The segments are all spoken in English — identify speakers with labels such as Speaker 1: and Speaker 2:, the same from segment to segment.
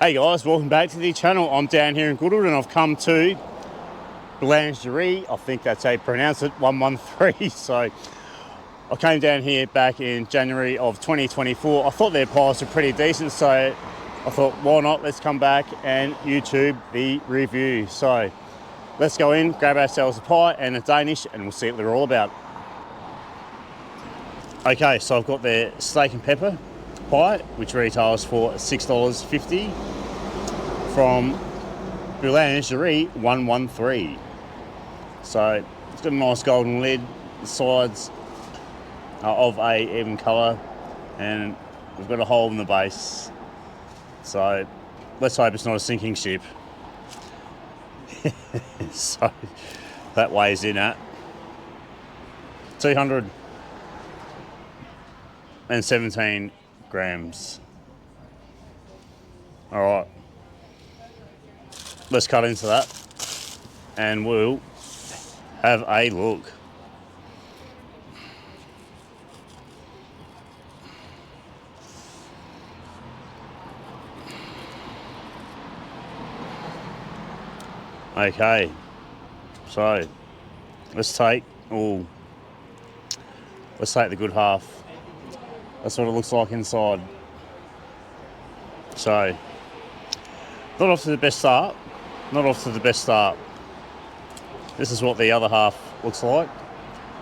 Speaker 1: Hey guys, welcome back to the channel. I'm down here in Goodwood and I've come to Boulangerie. I think that's how you pronounce it, 113. So I came down here back in January of 2024. I thought their pies were pretty decent, so I thought, why not? Let's come back and YouTube the review. So let's go in, grab ourselves a pie and a Danish, and we'll see what they're all about. Okay, so I've got their steak and pepper pie, which retails for $6.50 from Boulangerie 113. So it's got a nice golden lid, the sides are of a even colour, and we've got a hole in the base. So let's hope it's not a sinking ship. So that weighs in at 217 grams. All right, let's cut into that and we'll have a look. Okay, so let's take the good half. That's what it looks like inside. So not off to the best start. This is what the other half looks like,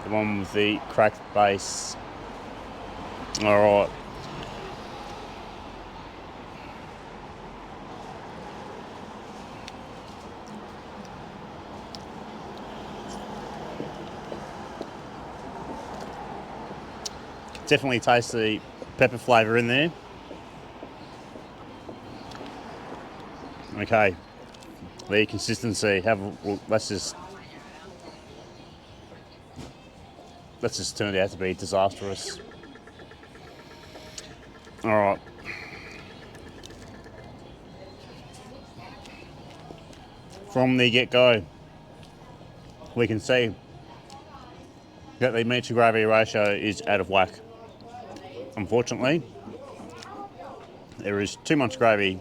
Speaker 1: the one with the cracked base. All right. Definitely taste the pepper flavour in there. Okay, the consistency. That's just turned out to be disastrous. All right. From the get-go, we can see that the meat to gravy ratio is out of whack. Unfortunately, there is too much gravy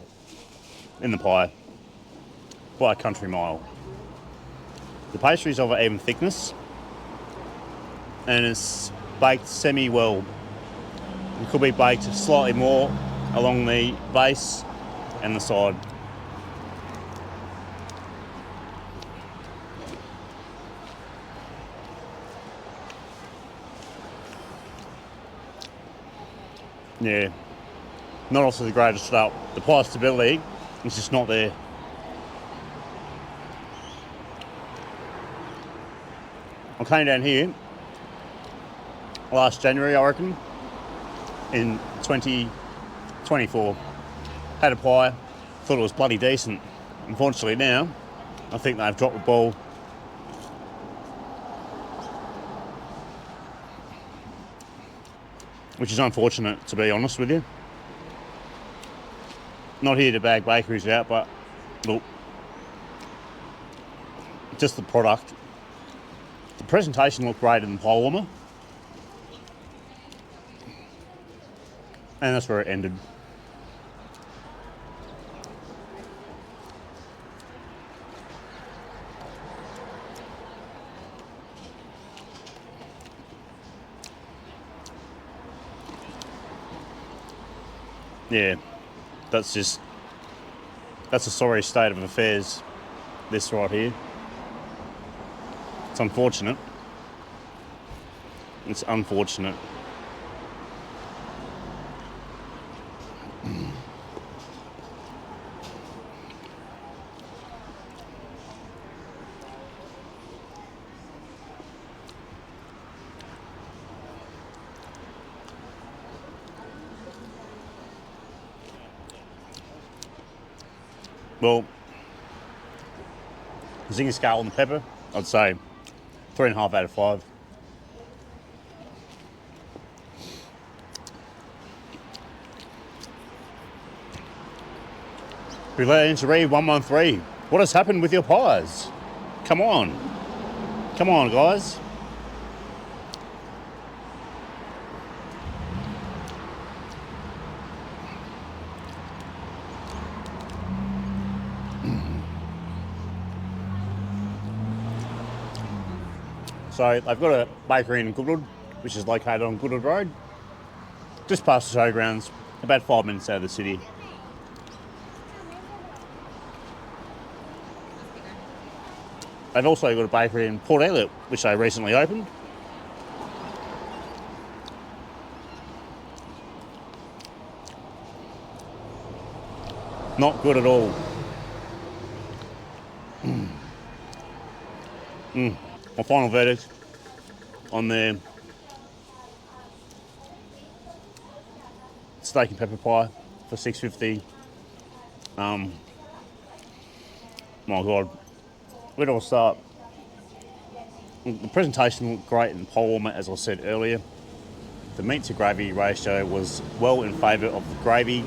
Speaker 1: in the pie by a country mile. The pastry is of an even thickness and it's baked semi-well. It could be baked slightly more along the base and the side. Yeah, not off to the greatest start. The pie stability is just not there. I came down here last January, I reckon, in 2024. Had a pie, thought it was bloody decent. Unfortunately now, I think they've dropped the ball. Which is unfortunate, to be honest with you. Not here to bag bakeries out, but look, just the product. The presentation looked great in the pie warmer, and that's where it ended. Yeah, that's a sorry state of affairs, this right here. It's unfortunate. It's unfortunate. Well, zinger scale on the pepper, I'd say 3.5 out of 5. Boulangerie 113. What has happened with your pies? Come on. Come on, guys. So they've got a bakery in Goodwood, which is located on Goodwood Rd, just past the showgrounds, about 5 minutes out of the city. They've also got a bakery in Port Elliot, which they recently opened. Not good at all. My final verdict on their steak and pepper pie for $6.50. My God, where do I start? The presentation looked great in the pole warmer, as I said earlier. The meat to gravy ratio was well in favour of the gravy.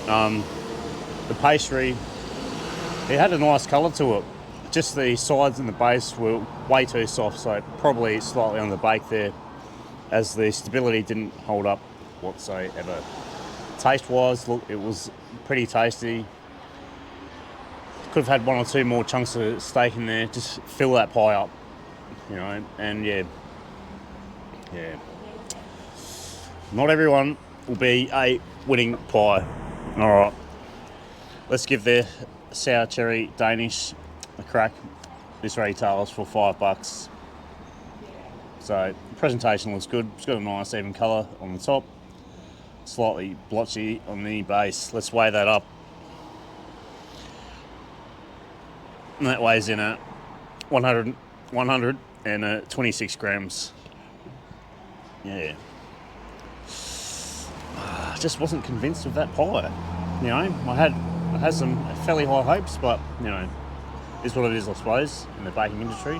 Speaker 1: The pastry, it had a nice colour to it. Just the sides and the base were way too soft, so probably slightly on the bake there, as the stability didn't hold up whatsoever. Taste-wise, look, it was pretty tasty. Could have had 1 or 2 more chunks of steak in there, just fill that pie up, you know, and yeah. Not everyone will be a winning pie. All right, let's give their sour cherry Danish a crack. This retails for $5. So the presentation looks good. It's got a nice even colour on the top, slightly blotchy on the base. Let's weigh that up. And that weighs in at 126 grams. Yeah. I just wasn't convinced of that pie. You know, I had some fairly high hopes, but you know, it's what it is, I suppose, in the baking industry.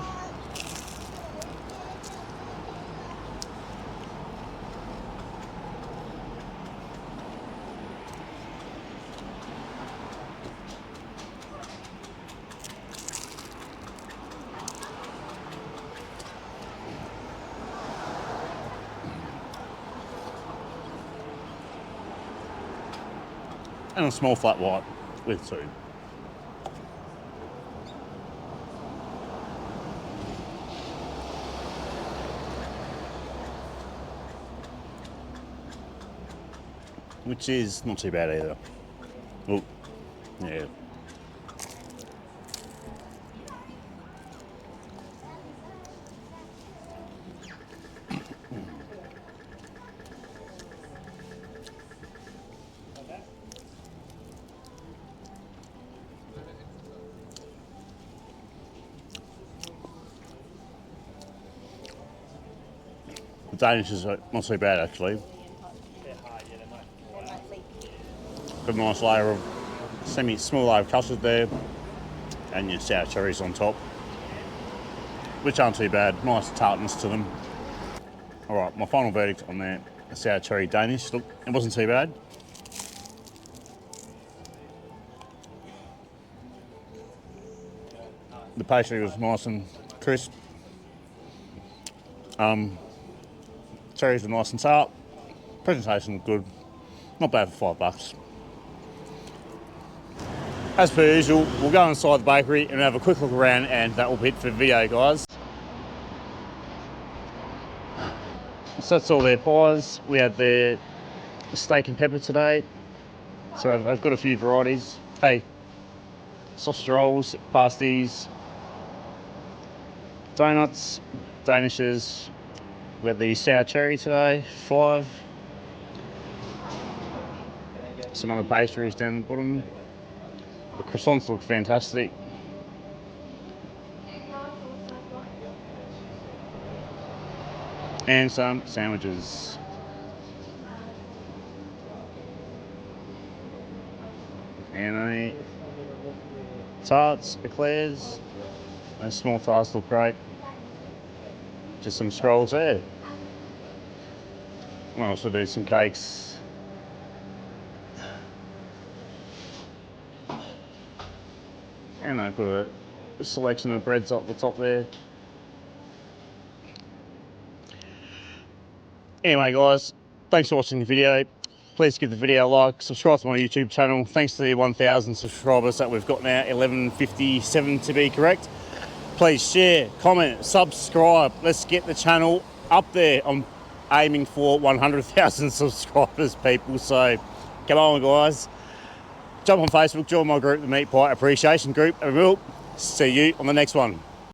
Speaker 1: And a small flat white with 2. Which is not too bad either. Oh, yeah. The Danish is not too bad actually. Got a nice layer of small layer of custard there, and your sour cherries on top, which aren't too bad. Nice tartness to them. All right, my final verdict on that sour cherry Danish. Look, it wasn't too bad. The pastry was nice and crisp. Cherries were nice and tart. Presentation looked good. Not bad for $5. As per usual, we'll go inside the bakery and have a quick look around, and that will be it for the video, guys. So that's all their pies. We had their steak and pepper today. So they've got a few varieties. Hey, sausage rolls, pasties, donuts, danishes. We had the sour cherry today, 5. Some other pastries down the bottom. The croissants look fantastic. And some sandwiches. And the tarts, eclairs. Those small tarts look great. Just some scrolls there. I'll also do some cakes. And I've got a selection of breads up the top there. Anyway guys, thanks for watching the video. Please give the video a like, subscribe to my YouTube channel. Thanks to the 1,000 subscribers that we've got now, 1157 to be correct. Please share, comment, subscribe. Let's get the channel up there. I'm aiming for 100,000 subscribers, people. So come on, guys. Jump on Facebook, join my group, the Meat Pie Appreciation Group, and we'll see you on the next one.